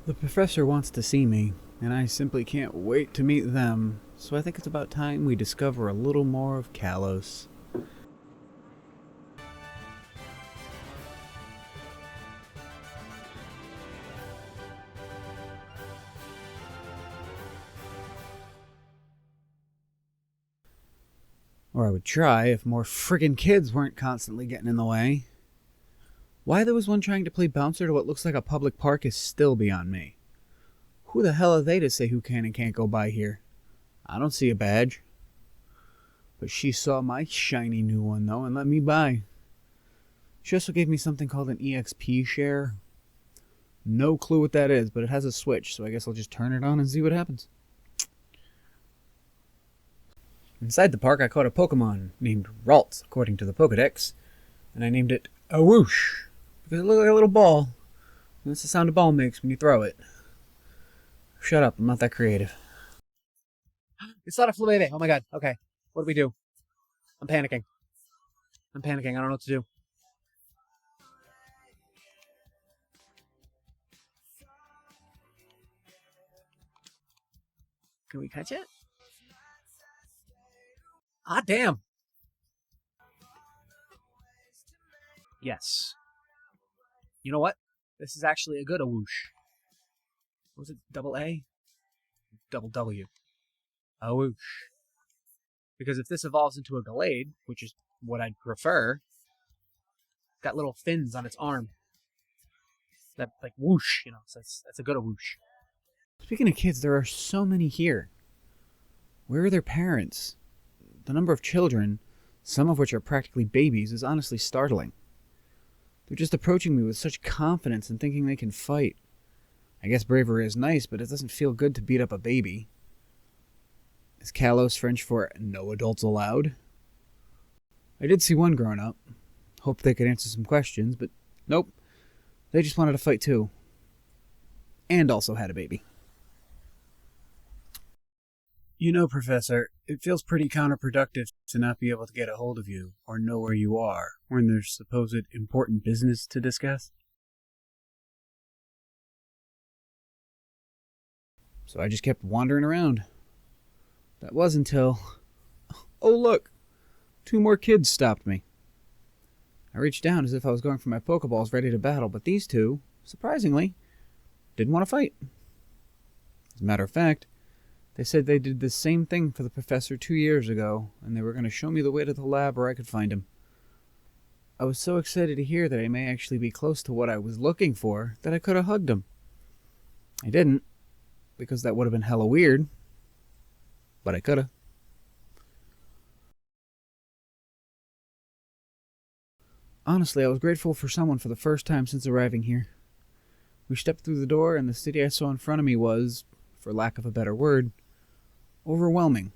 The professor wants to see me, and I simply can't wait to meet them, so I think it's about time we discover a little more of Kalos. Or I would try if more friggin' kids weren't constantly getting in the way. Why there was one trying to play bouncer to what looks like a public park is still beyond me. Who the hell are they to say who can and can't go by here? I don't see a badge. But she saw my shiny new one, though, and let me by. She also gave me something called an EXP share. No clue what that is, but it has a switch, so I guess I'll just turn it on and see what happens. Inside the park, I caught a Pokemon named Ralts, according to the Pokedex, and I named it a whoosh, because it looked like a little ball, and that's the sound a ball makes when you throw it. Shut up, I'm not that creative. It's not a Flabébé, oh my god, okay. What do we do? I'm panicking. I don't know what to do. Can we catch it? Ah, damn! Yes. You know what? This is actually a good whoosh. What was it? Double A? Double W. A whoosh. Because if this evolves into a Gallade, which is what I'd prefer, got little fins on its arm. That, like, whoosh, you know, so that's a good whoosh. Speaking of kids, there are so many here. Where are their parents? The number of children, some of which are practically babies, is honestly startling. They're just approaching me with such confidence and thinking they can fight. I guess bravery is nice, but it doesn't feel good to beat up a baby. Is Kalos French for no adults allowed? I did see one grown up. Hoped they could answer some questions, but nope. They just wanted to fight too. And also had a baby. You know, Professor, it feels pretty counterproductive to not be able to get a hold of you or know where you are when there's supposed important business to discuss. So I just kept wandering around. That was until... Oh, look! 2 more kids stopped me. I reached down as if I was going for my Pokeballs ready to battle, but these 2, surprisingly, didn't want to fight. As a matter of fact, they said they did the same thing for the professor 2 years ago, and they were going to show me the way to the lab where I could find him. I was so excited to hear that I may actually be close to what I was looking for that I could have hugged him. I didn't, because that would have been hella weird. But I coulda. Honestly, I was grateful for someone for the first time since arriving here. We stepped through the door, and the city I saw in front of me was, for lack of a better word, overwhelming.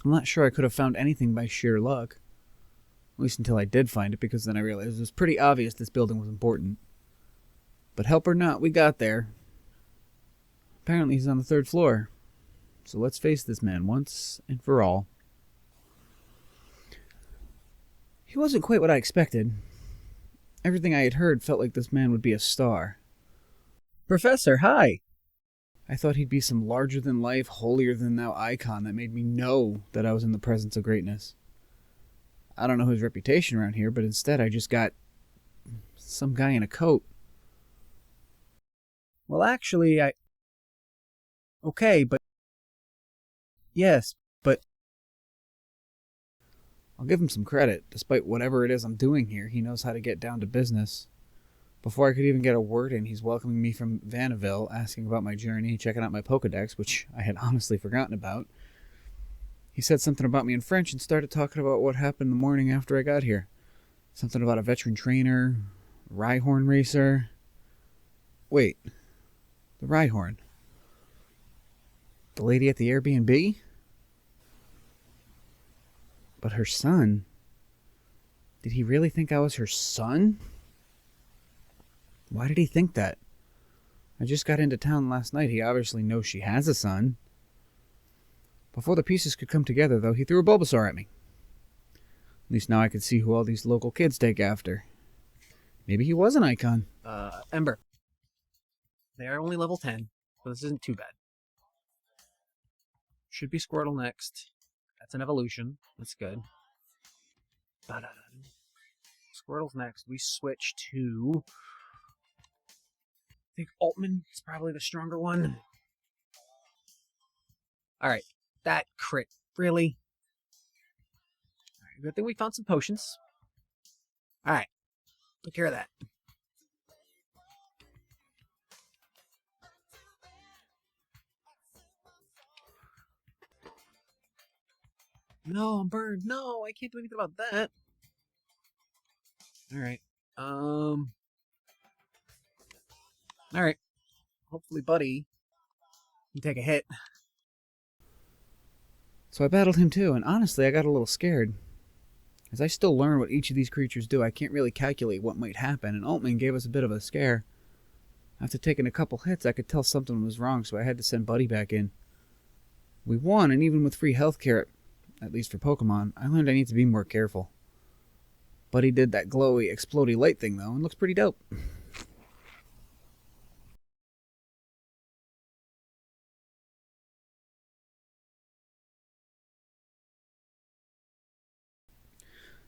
I'm not sure I could have found anything by sheer luck. At least until I did find it, because then I realized it was pretty obvious this building was important. But help or not, we got there. Apparently he's on the 3rd floor. So let's face this man once and for all. He wasn't quite what I expected. Everything I had heard felt like this man would be a star. Professor, hi! I thought he'd be some larger-than-life, holier-than-thou icon that made me know that I was in the presence of greatness. I don't know his reputation around here, but instead I just got some guy in a coat. Well, actually, Okay, but... Yes, but... I'll give him some credit. Despite whatever it is I'm doing here, he knows how to get down to business. Before I could even get a word in, he's welcoming me from Vanderville, asking about my journey, checking out my Pokedex, which I had honestly forgotten about. He said something about me in French and started talking about what happened the morning after I got here. Something about a veteran trainer, Rhyhorn racer... Wait, the Rhyhorn. The lady at the Airbnb? But her son? Did he really think I was her son? Why did he think that? I just got into town last night. He obviously knows she has a son. Before the pieces could come together, though, he threw a Bulbasaur at me. At least now I could see who all these local kids take after. Maybe he was an icon. Ember. They are only level 10, so this isn't too bad. Should be Squirtle next. That's an evolution. That's good. Squirtle's next. We switch to... I think Altman is probably the stronger one. Alright, that crit. Really? Right, good thing we found some potions. Alright, take care of that. No, I'm burned. No, I can't do anything about that. Alright. Alright. Hopefully Buddy can take a hit. So I battled him too, and honestly I got a little scared. As I still learn what each of these creatures do, I can't really calculate what might happen, and Altman gave us a bit of a scare. After taking a couple hits, I could tell something was wrong, so I had to send Buddy back in. We won, and even with free healthcare, at least for Pokemon, I learned I need to be more careful. Buddy did that glowy, explodey light thing, though, and looks pretty dope.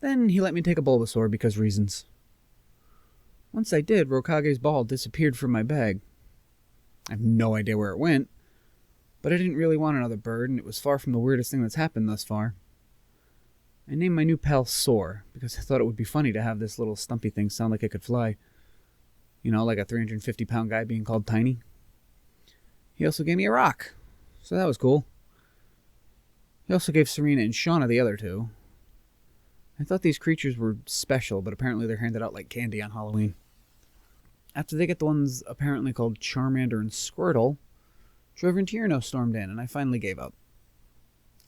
Then he let me take a Bulbasaur because reasons. Once I did, Rokage's ball disappeared from my bag. I have no idea where it went, but I didn't really want another bird, and it was far from the weirdest thing that's happened thus far. I named my new pal Soar, because I thought it would be funny to have this little stumpy thing sound like it could fly. You know, like a 350-pound guy being called tiny. He also gave me a rock, so that was cool. He also gave Serena and Shauna the other two. I thought these creatures were special, but apparently they're handed out like candy on Halloween. After they get the ones apparently called Charmander and Squirtle, Drover and Tierno stormed in, and I finally gave up.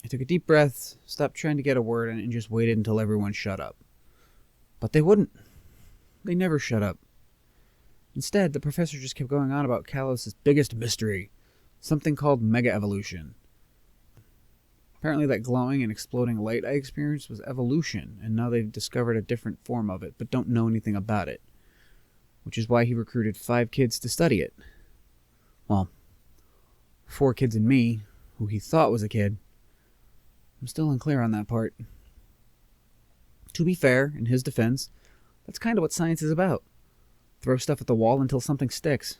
I took a deep breath, stopped trying to get a word in, and just waited until everyone shut up. But they wouldn't. They never shut up. Instead, the professor just kept going on about Kalos' biggest mystery, something called Mega Evolution. Apparently that glowing and exploding light I experienced was evolution, and now they've discovered a different form of it, but don't know anything about it. Which is why he recruited 5 kids to study it. Well, 4 kids and me, who he thought was a kid. I'm still unclear on that part. To be fair, in his defense, that's kind of what science is about. Throw stuff at the wall until something sticks.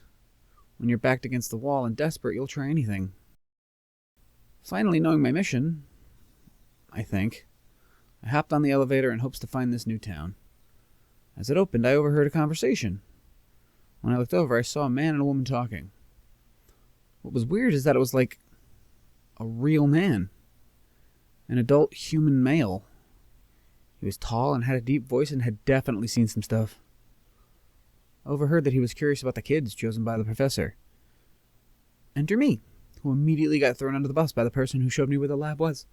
When you're backed against the wall and desperate, you'll try anything. Finally knowing my mission, I think, I hopped on the elevator in hopes to find this new town. As it opened, I overheard a conversation. When I looked over, I saw a man and a woman talking. What was weird is that it was like a real man. An adult human male. He was tall and had a deep voice and had definitely seen some stuff. I overheard that he was curious about the kids chosen by the professor. Enter me, who immediately got thrown under the bus by the person who showed me where the lab was.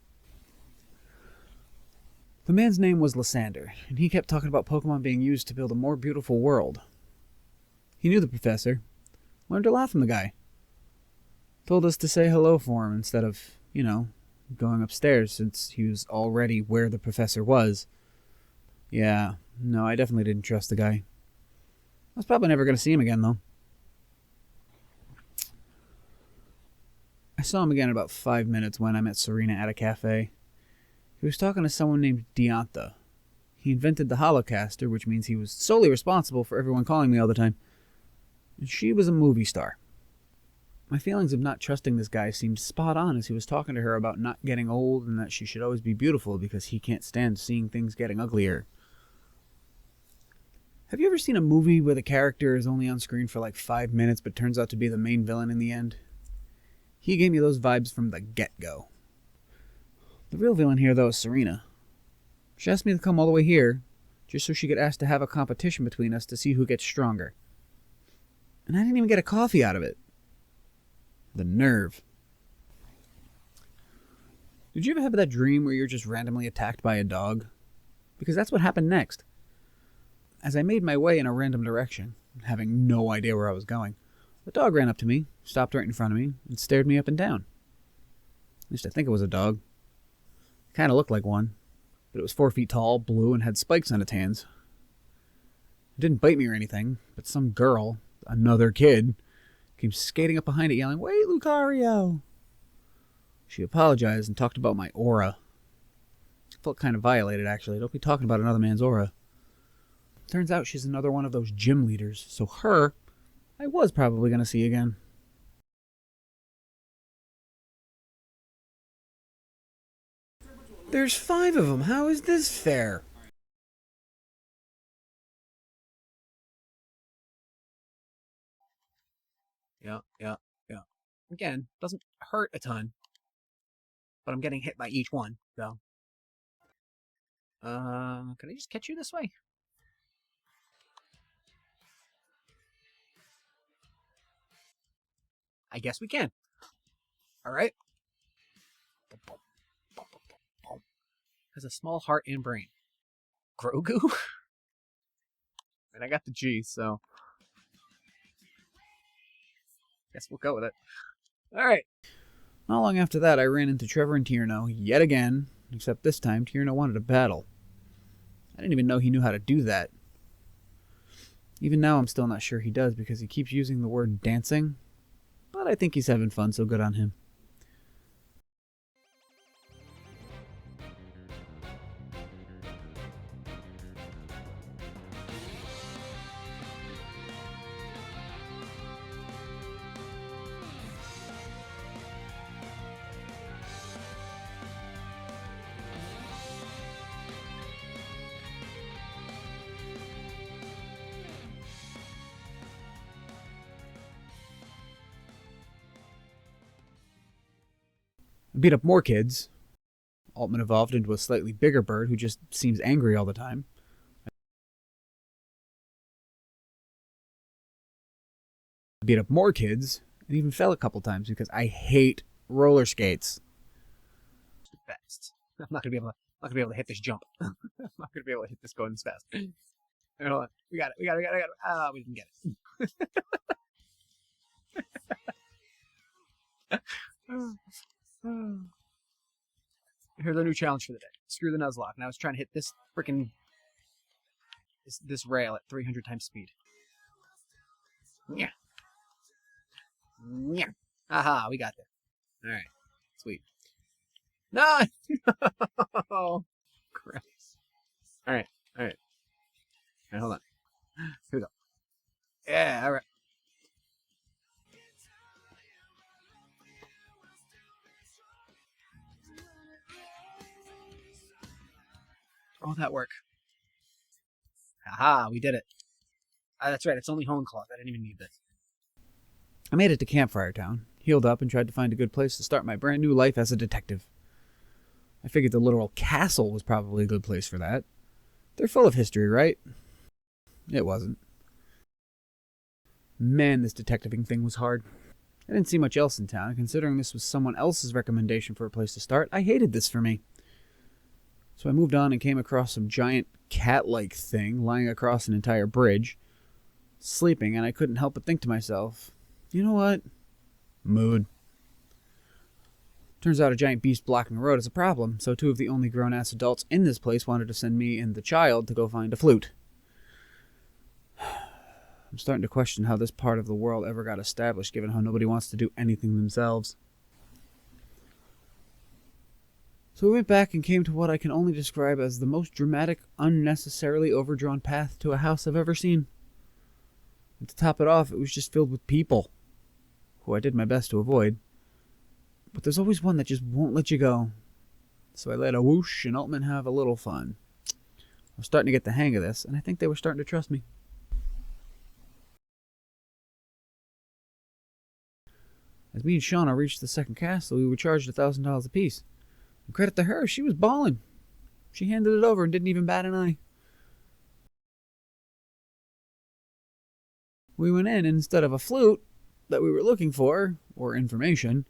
The man's name was Lysander, and he kept talking about Pokemon being used to build a more beautiful world. He knew the professor, learned a lot from the guy. Told us to say hello for him instead of, going upstairs since he was already where the professor was. Yeah, no, I definitely didn't trust the guy. I was probably never going to see him again, though. I saw him again in about 5 minutes when I met Serena at a cafe. He was talking to someone named Deonta. He invented the Holocaster, which means he was solely responsible for everyone calling me all the time. And she was a movie star. My feelings of not trusting this guy seemed spot on as he was talking to her about not getting old and that she should always be beautiful because he can't stand seeing things getting uglier. Have you ever seen a movie where the character is only on screen for like 5 minutes but turns out to be the main villain in the end? He gave me those vibes from the get-go. The real villain here, though, is Serena. She asked me to come all the way here just so she could ask to have a competition between us to see who gets stronger. And I didn't even get a coffee out of it. The nerve. Did you ever have that dream where you're just randomly attacked by a dog? Because that's what happened next. As I made my way in a random direction, having no idea where I was going, the dog ran up to me, stopped right in front of me, and stared me up and down. At least I think it was a dog. It kind of looked like one, but it was 4 feet tall, blue, and had spikes on its hands. It didn't bite me or anything, but some girl, another kid, came skating up behind it yelling, "Wait, Lucario!" She apologized and talked about my aura. I felt kind of violated, actually. Don't be talking about another man's aura. Turns out she's another one of those gym leaders, so her, I was probably going to see again. There's 5 of them. How is this fair? Yeah. Again, doesn't hurt a ton, but I'm getting hit by each one, so. Can I just catch you this way? I guess we can. All right. Has a small heart and brain. Grogu? And I got the G, so. Guess we'll go with it. All right. Not long after that, I ran into Trevor and Tierno yet again, except this time Tierno wanted a battle. I didn't even know he knew how to do that. Even now, I'm still not sure he does because he keeps using the word dancing, but I think he's having fun, so good on him. I beat up more kids. Altman evolved into a slightly bigger bird who just seems angry all the time. I beat up more kids and even fell a couple times because I hate roller skates. Fast. I'm not gonna be able to hit this jump. I'm not gonna be able to hit this going this fast. Hold on. We got it. Ah, we didn't get it. Here's our new challenge for the day. Screw the Nuzlocke. Now it's trying to hit this freaking this rail at 300 times speed. Yeah. Yeah. Aha, we got there. All right. Sweet. No. Oh, crap. All right. All right, hold on. Here we go. Yeah, all right. Oh, that work. Haha, we did it. That's right, it's only Hone Cloth. I didn't even need this. I made it to Campfire Town, healed up, and tried to find a good place to start my brand new life as a detective. I figured the literal castle was probably a good place for that. They're full of history, right? It wasn't. Man, this detectiving thing was hard. I didn't see much else in town, and considering this was someone else's recommendation for a place to start, I hated this for me. So I moved on and came across some giant cat-like thing lying across an entire bridge, sleeping, and I couldn't help but think to myself, you know what? Mood. Turns out a giant beast blocking the road is a problem, so 2 of the only grown-ass adults in this place wanted to send me and the child to go find a flute. I'm starting to question how this part of the world ever got established, given how nobody wants to do anything themselves. So we went back and came to what I can only describe as the most dramatic, unnecessarily overdrawn path to a house I've ever seen. And to top it off, it was just filled with people, who I did my best to avoid. But there's always one that just won't let you go. So I let a whoosh and Altman have a little fun. I was starting to get the hang of this, and I think they were starting to trust me. As me and Shauna reached the second castle, we were charged $1,000 apiece. And credit to her, she was ballin'. She handed it over and didn't even bat an eye. We went in, and instead of a flute that we were looking for, or information,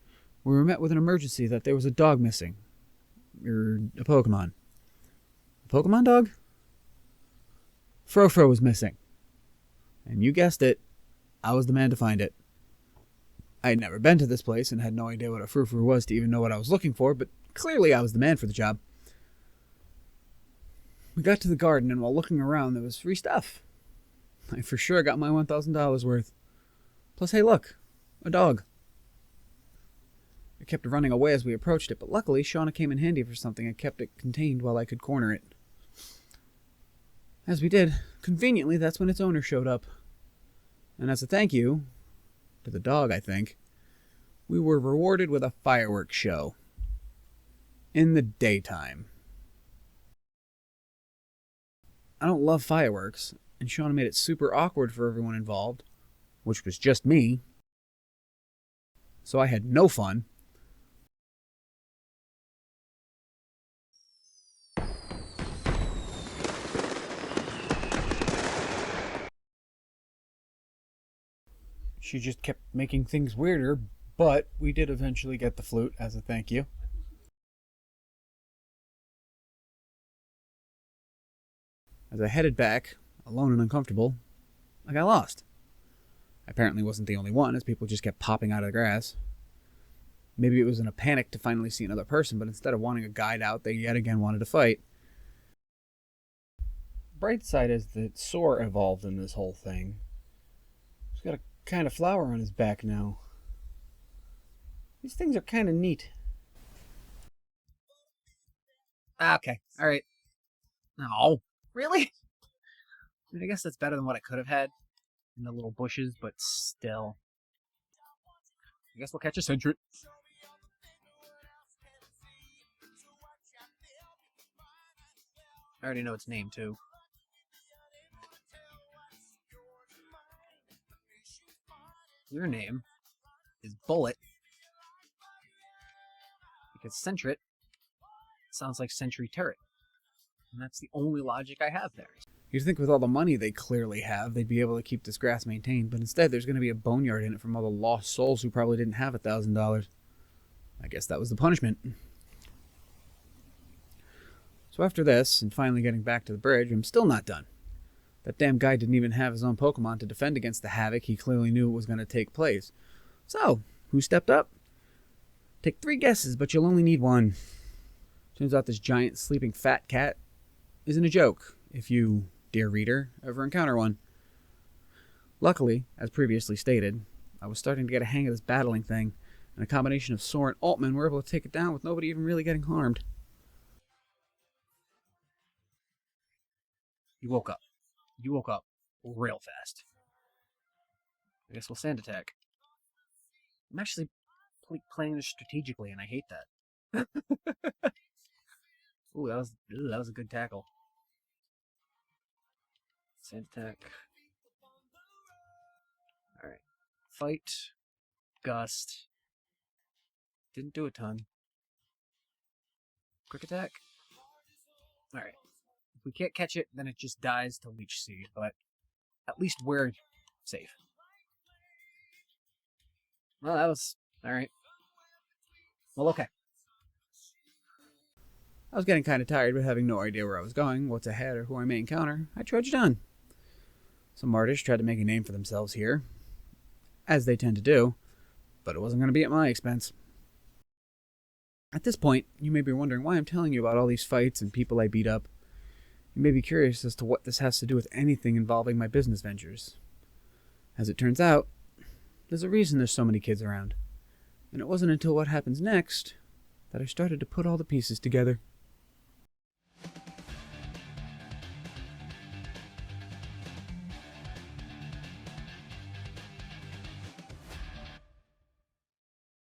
we were met with an emergency that there was a dog missing. Or a Pokemon. A Pokemon dog? Frofro was missing. And you guessed it, I was the man to find it. I had never been to this place and had no idea what a frou-frou was to even know what I was looking for, but clearly I was the man for the job. We got to the garden, and while looking around, there was free stuff. I for sure got my $1,000 worth. Plus, hey look, A dog. It kept running away as we approached it, but luckily Shauna came in handy for something and kept it contained while I could corner it. As we did, conveniently, that's when its owner showed up. And as a thank you, to the dog, I think, we were rewarded with a fireworks show. In the daytime. I don't love fireworks, and Shauna made it super awkward for everyone involved, which was just me. So I had no fun. She just kept making things weirder, but we did eventually get the flute as a thank you. As I headed back, alone and uncomfortable, I got lost. I apparently wasn't the only one, as people just kept popping out of the grass. Maybe it was in a panic to finally see another person, but instead of wanting a guide out, they yet again wanted to fight. Bright side is that Soar evolved in this whole thing. He's got a kind of flower on his back now. These things are kind of neat. Okay, alright. No. Really? I mean, I guess that's better than what I could have had in the little bushes, but still. I guess we'll catch a centret. I already know its name, too. Your name is Bullet, because centret sounds like sentry turret. And that's the only logic I have there. You'd think with all the money they clearly have, they'd be able to keep this grass maintained, but instead there's going to be a boneyard in it from all the lost souls who probably didn't have $1,000. I guess that was the punishment. So after this, and finally getting back to the bridge, I'm still not done. That damn guy didn't even have his own Pokemon to defend against the havoc he clearly knew was going to take place. So, who stepped up? Take 3 guesses, but you'll only need 1. Turns out this giant sleeping fat cat isn't a joke, if you, dear reader, ever encounter one. Luckily, as previously stated, I was starting to get a hang of this battling thing, and a combination of Soar and Altman were able to take it down with nobody even really getting harmed. You woke up. You woke up real fast. I guess we'll sand attack. I'm actually playing this strategically, and I hate that. Ooh, that was a good tackle. Sand attack. Alright. Fight. Gust. Didn't do a ton. Quick attack. Alright. If we can't catch it, then it just dies to Leech Seed, but at least we're safe. Well, that was... Alright. Well, okay. I was getting kind of tired, but having no idea where I was going, what's ahead, or who I may encounter, I trudged on. Some artists tried to make a name for themselves here, as they tend to do, but it wasn't going to be at my expense. At this point, you may be wondering why I'm telling you about all these fights and people I beat up. You may be curious as to what this has to do with anything involving my business ventures. As it turns out, there's a reason there's so many kids around, and it wasn't until what happens next that I started to put all the pieces together.